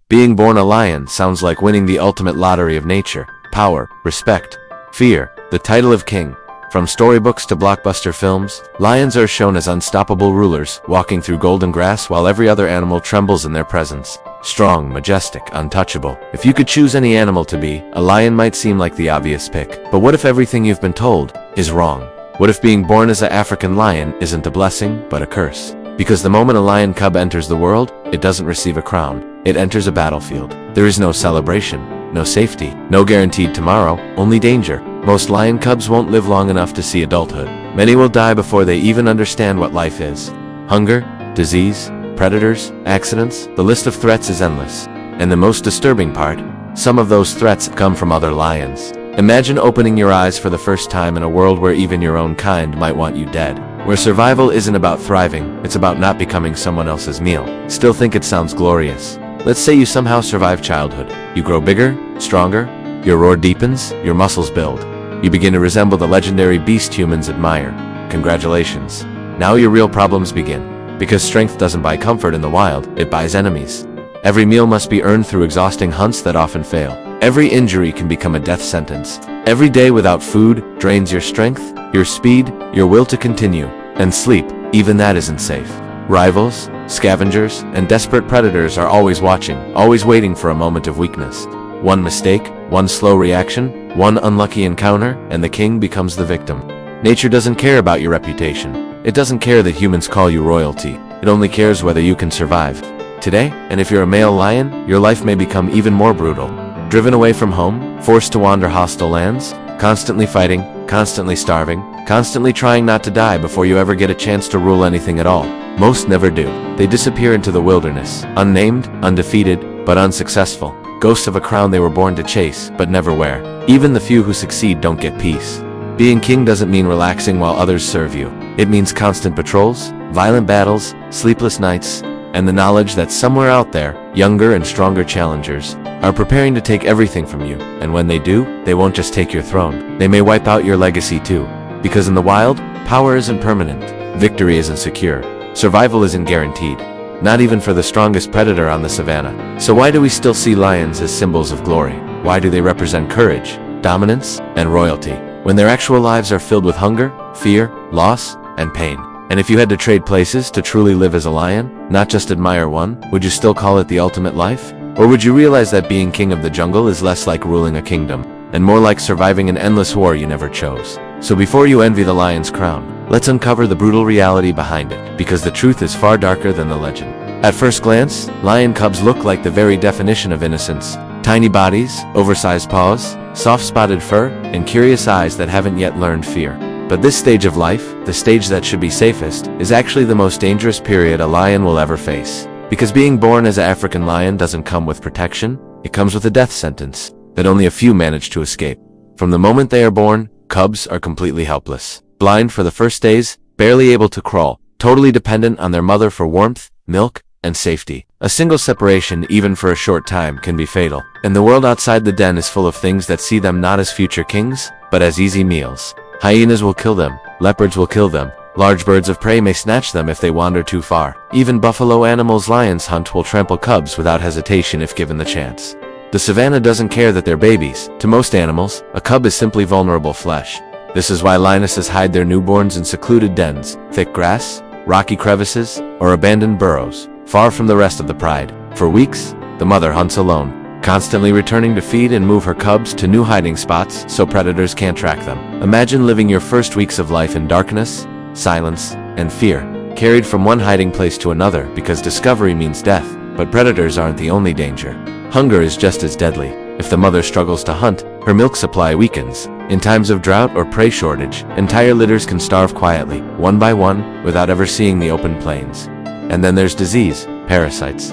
Being born a lion sounds like winning the ultimate lottery of nature. Power, respect, fear, the title of king. From storybooks to blockbuster films, lions are shown as unstoppable rulers, walking through golden grass while every other animal trembles in their presence. Strong, majestic, untouchable. If you could choose any animal to be, a lion might seem like the obvious pick. But what if everything you've been told is wrong? What if being born as an African lion isn't a blessing, but a curse? Because the moment a lion cub enters the world, it doesn't receive a crown. It enters a battlefield. There is no celebration, no safety, no guaranteed tomorrow, only danger. Most lion cubs won't live long enough to see adulthood. Many will die before they even understand what life is. Hunger, disease, predators, accidents, the list of threats is endless. And the most disturbing part, some of those threats come from other lions. Imagine opening your eyes for the first time in a world where even your own kind might want you dead. Where survival isn't about thriving, it's about not becoming someone else's meal. Still think it sounds glorious? Let's say you somehow survive childhood. You grow bigger, stronger, your roar deepens, your muscles build. You begin to resemble the legendary beast humans admire. Congratulations. Now your real problems begin. Because strength doesn't buy comfort in the wild, it buys enemies. Every meal must be earned through exhausting hunts that often fail. Every injury can become a death sentence. Every day without food drains your strength, your speed, your will to continue. And sleep, even that isn't safe. Rivals, scavengers, and desperate predators are always watching, always waiting for a moment of weakness. One mistake, one slow reaction, one unlucky encounter, and the king becomes the victim. Nature doesn't care about your reputation. It doesn't care that humans call you royalty. It only cares whether you can survive. Today, and if you're a male lion, your life may become even more brutal. Driven away from home, forced to wander hostile lands, constantly fighting, constantly starving, constantly trying not to die before you ever get a chance to rule anything at all. Most never do. They disappear into the wilderness, unnamed, undefeated, but unsuccessful. Ghosts of a crown they were born to chase, but never wear. Even the few who succeed don't get peace. Being king doesn't mean relaxing while others serve you. It means constant patrols, violent battles, sleepless nights, and the knowledge that somewhere out there, younger and stronger challengers are preparing to take everything from you. And when they do, they won't just take your throne. They may wipe out your legacy too. Because in the wild, power isn't permanent. Victory isn't secure. Survival isn't guaranteed. Not even for the strongest predator on the savannah. So why do we still see lions as symbols of glory? Why do they represent courage, dominance, and royalty, when their actual lives are filled with hunger, fear, loss, and pain? And if you had to trade places to truly live as a lion, not just admire one, would you still call it the ultimate life? Or would you realize that being king of the jungle is less like ruling a kingdom, and more like surviving an endless war you never chose? So before you envy the lion's crown, let's uncover the brutal reality behind it, because the truth is far darker than the legend. At first glance, lion cubs look like the very definition of innocence. Tiny bodies, oversized paws, soft-spotted fur, and curious eyes that haven't yet learned fear. But this stage of life, the stage that should be safest, is actually the most dangerous period a lion will ever face. Because being born as an African lion doesn't come with protection, it comes with a death sentence that only a few manage to escape. From the moment they are born, cubs are completely helpless. Blind for the first days, barely able to crawl, totally dependent on their mother for warmth, milk, and safety. A single separation, even for a short time, can be fatal. And the world outside the den is full of things that see them not as future kings, but as easy meals. Hyenas will kill them, leopards will kill them, large birds of prey may snatch them if they wander too far. Even buffalo animals lions hunt will trample cubs without hesitation if given the chance. The savannah doesn't care that they're babies. To most animals, a cub is simply vulnerable flesh. This is why lionesses hide their newborns in secluded dens, thick grass, rocky crevices, or abandoned burrows, far from the rest of the pride. For weeks, the mother hunts alone, constantly returning to feed and move her cubs to new hiding spots so predators can't track them. Imagine living your first weeks of life in darkness, silence, and fear, carried from one hiding place to another because discovery means death. But predators aren't the only danger. Hunger is just as deadly. If the mother struggles to hunt, her milk supply weakens. In times of drought or prey shortage, entire litters can starve quietly, one by one, without ever seeing the open plains. And then there's disease, parasites.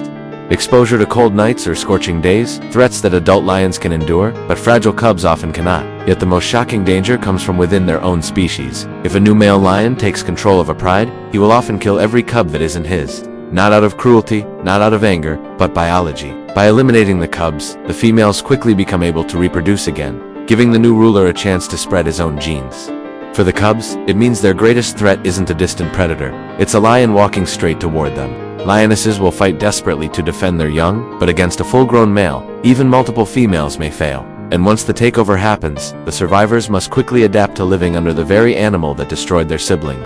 Exposure to cold nights or scorching days, threats that adult lions can endure, but fragile cubs often cannot. Yet the most shocking danger comes from within their own species. If a new male lion takes control of a pride, he will often kill every cub that isn't his. Not out of cruelty, not out of anger, but biology. By eliminating the cubs, the females quickly become able to reproduce again, giving the new ruler a chance to spread his own genes. For the cubs, it means their greatest threat isn't a distant predator. It's a lion walking straight toward them. Lionesses will fight desperately to defend their young, but against a full-grown male, even multiple females may fail. And once the takeover happens, the survivors must quickly adapt to living under the very animal that destroyed their siblings.